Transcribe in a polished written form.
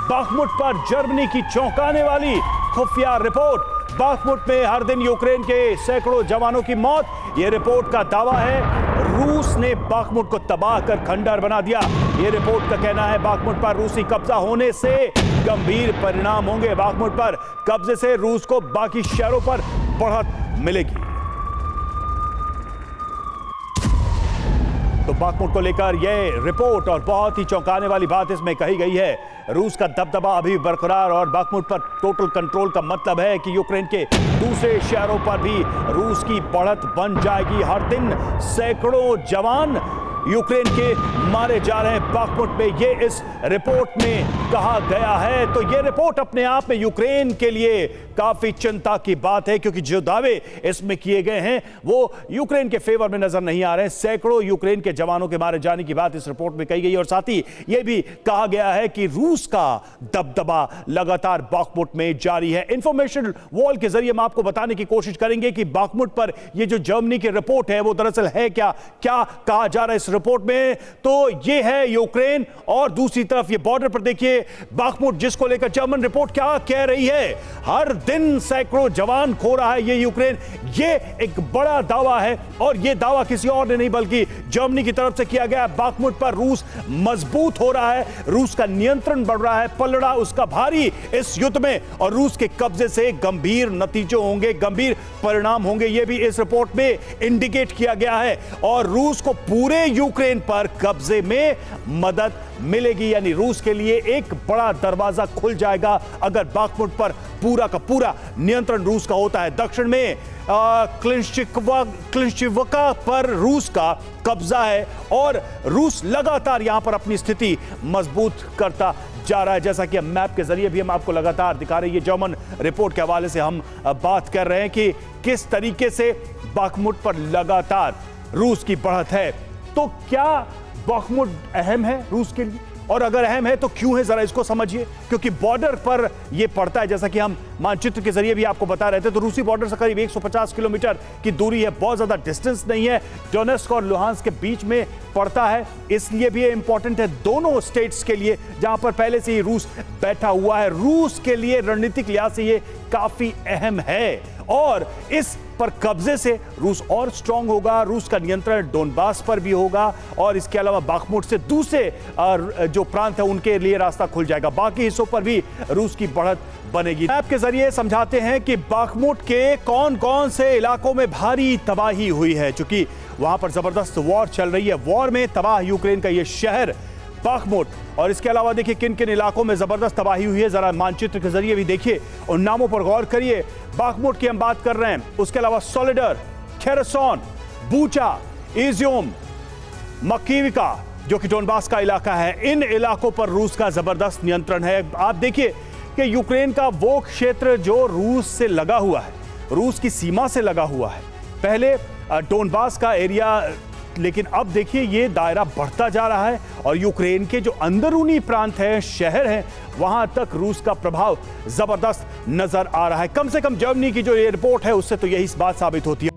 Bakhmut पर Germany की चौंकाने वाली खुफिया रिपोर्ट। बाखमुट में हर दिन यूक्रेन के सैकड़ों जवानों की मौत। यह रिपोर्ट का दावा है रूस ने बाखमुट को तबाह कर खंडहर बना दिया। यह रिपोर्ट का कहना है बाखमुट पर रूसी कब्जा होने से गंभीर परिणाम होंगे। बाखमुट पर कब्जे से रूस को बाकी शहरों पर बढ़त मिलेगी। तो बाखमुट को लेकर यह रिपोर्ट और बहुत ही चौंकाने वाली बात इसमें कही गई है। रूस का दबदबा अभी बरकरार और बाखमुट पर टोटल कंट्रोल का मतलब है कि यूक्रेन के दूसरे शहरों पर भी रूस की बढ़त बन जाएगी। हर दिन सैकड़ों जवान यूक्रेन के मारे जा रहे हैं बाखमुट में, ये इस रिपोर्ट में कहा गया है। तो ये रिपोर्ट अपने आप में यूक्रेन के लिए काफी चिंता की बात है, क्योंकि जो दावे इसमें किए गए हैं वो यूक्रेन के फेवर में नजर नहीं आ रहे हैं। सैकड़ों यूक्रेन के जवानों के मारे जाने की बात इस रिपोर्ट में कही गई है और साथ ही यह भी कहा गया है कि रूस का दबदबा लगातार बाखमुट में जारी है। इंफॉर्मेशन वॉल के जरिए हम आपको बताने की कोशिश करेंगे कि बाखमुट पर यह जो जर्मनी की रिपोर्ट है वो दरअसल है क्या कहा जा रहा है इस रिपोर्ट में। तो ये है यूक्रेन और दूसरी तरफ ये बॉर्डर पर देखिए बाखमुट, जिसको लेकर जर्मन रिपोर्ट क्या कह रही है। हर दिन सैकड़ों जवान खो रहा है ये यूक्रेन। ये एक बड़ा दावा है और ये दावा किसी और ने नहीं बल्कि जर्मनी की तरफ से किया गया। बाखमुट पर रूस मजबूत हो रहा है, रूस का नियंत्रण बढ़ रहा है, पलड़ा उसका भारी इस युद्ध में और रूस के कब्जे से गंभीर नतीजे होंगे, गंभीर परिणाम होंगे, ये भी इस रिपोर्ट में इंडिकेट किया गया है। और रूस को पूरे यूक्रेन पर कब्जे में मदद मिलेगी, यानी रूस के लिए एक बड़ा दरवाजा खुल जाएगा अगर बाखमुट पर पूरा का पूरा नियंत्रण रूस का होता है। दक्षिण में क्लिंचिवका पर रूस का कब्जा है और रूस लगातार यहां पर अपनी स्थिति मजबूत करता जा रहा है, जैसा कि मैप के जरिए भी हम आपको लगातार दिखा रहे हैं। ये जर्मन रिपोर्ट के हवाले से हम बात कर रहे हैं कि किस तरीके से बाखमुट पर लगातार रूस की बढ़त है। तो क्या बाखमुट अहम है रूस के लिए, और अगर अहम है तो क्यों है, जरा इसको समझिए। क्योंकि बॉर्डर पर यह पड़ता है, जैसा कि हम मानचित्र के जरिए भी आपको बता रहे थे, तो रूसी बॉर्डर से करीब 150 किलोमीटर की दूरी है, बहुत ज्यादा डिस्टेंस नहीं है। डोनेट्स्क और लुहांस्क के बीच में पड़ता है, इसलिए भी ये इंपॉर्टेंट है दोनों स्टेट्स के लिए, जहां पर पहले से ही रूस बैठा हुआ है। रूस के लिए रणनीतिक लिहाज से ये काफी अहम है और इस पर कब्जे से रूस और स्ट्रांग होगा। रूस का नियंत्रण डोनबास पर भी होगा और इसके अलावा बाखमुट से दूसरे जो प्रांत है उनके लिए रास्ता खुल जाएगा। बाकी हिस्सों पर भी रूस की बढ़त बनेगी। मैप के जरिए समझाते हैं कि बाखमुट के कौन कौन से इलाकों में भारी तबाही हुई है, क्योंकि वहां पर जबरदस्त वॉर चल रही है। वॉर में तबाह यूक्रेन का यह शहर बाखमुट, और इसके अलावा देखिए किन किन इलाकों में जबरदस्त तबाही हुई है, जरा मानचित्र के जरिए भी देखिए और नामों पर गौर करिए। बाखमुट की हम बात कर रहे हैं, उसके अलावा सोलेडर, खेरसोन, बूचा, इज्यूम, मकीविका जो कि डोनबास का इलाका है, इन इलाकों पर रूस का जबरदस्त नियंत्रण है। आप देखिए कि यूक्रेन का वो क्षेत्र जो रूस से लगा हुआ है, रूस की सीमा से लगा हुआ है, पहले डोनबास का एरिया, लेकिन अब देखिए ये दायरा बढ़ता जा रहा है और यूक्रेन के जो अंदरूनी प्रांत हैं, शहर हैं, वहां तक रूस का प्रभाव जबरदस्त नजर आ रहा है। कम से कम जर्मनी की जो ये रिपोर्ट है उससे तो यही बात साबित होती है।